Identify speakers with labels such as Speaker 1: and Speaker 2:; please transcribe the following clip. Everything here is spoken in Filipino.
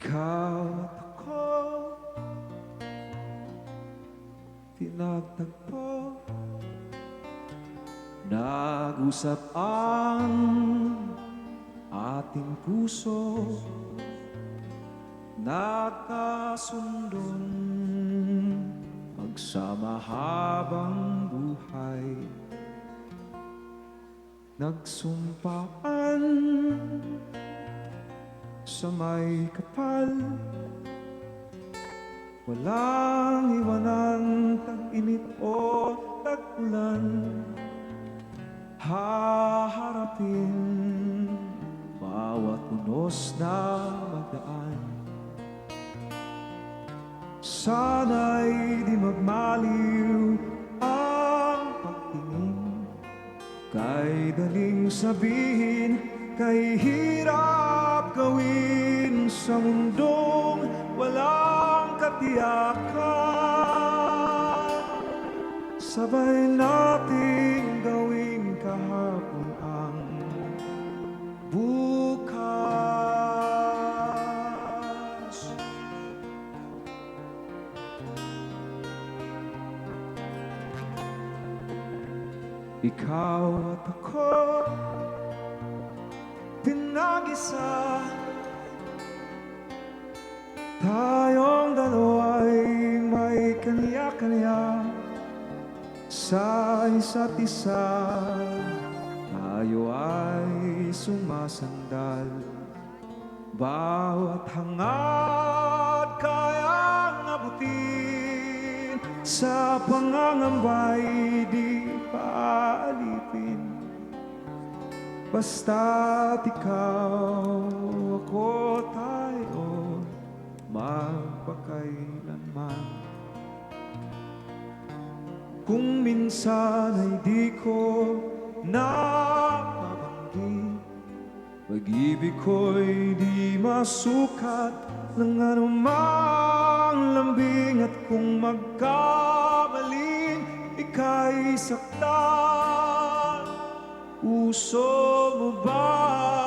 Speaker 1: Ikaw at ako pinagtagpo, nag-usap ang ating puso, nagkasundon magsama habang buhay. Nagsumpaan sa may kapal, walang iwanan, tag-init o tag-ulan. Haharapin bawat unos na magdaan. Sana'y di magmaliw ang pagtingin, kay daling sabihin, kay hirap gawin sa mundong walang katiyakan. Sabay nating gawin kahapon ang bukas. Ikaw at ako pinag-isa, tayong dalawa'y may kanya-kanya sa isa't isa. Tayo ay sumasandal, bawat hangad kayang abutin, sa pangangambay di paalipin. Basta't ikaw, ako, tayo, magpakailanman. Kung minsan ay di ko nababanggit, pag-ibig ko'y di masukat ng anumang lambing. At kung magkamaling ika'y saktan, puso mo ba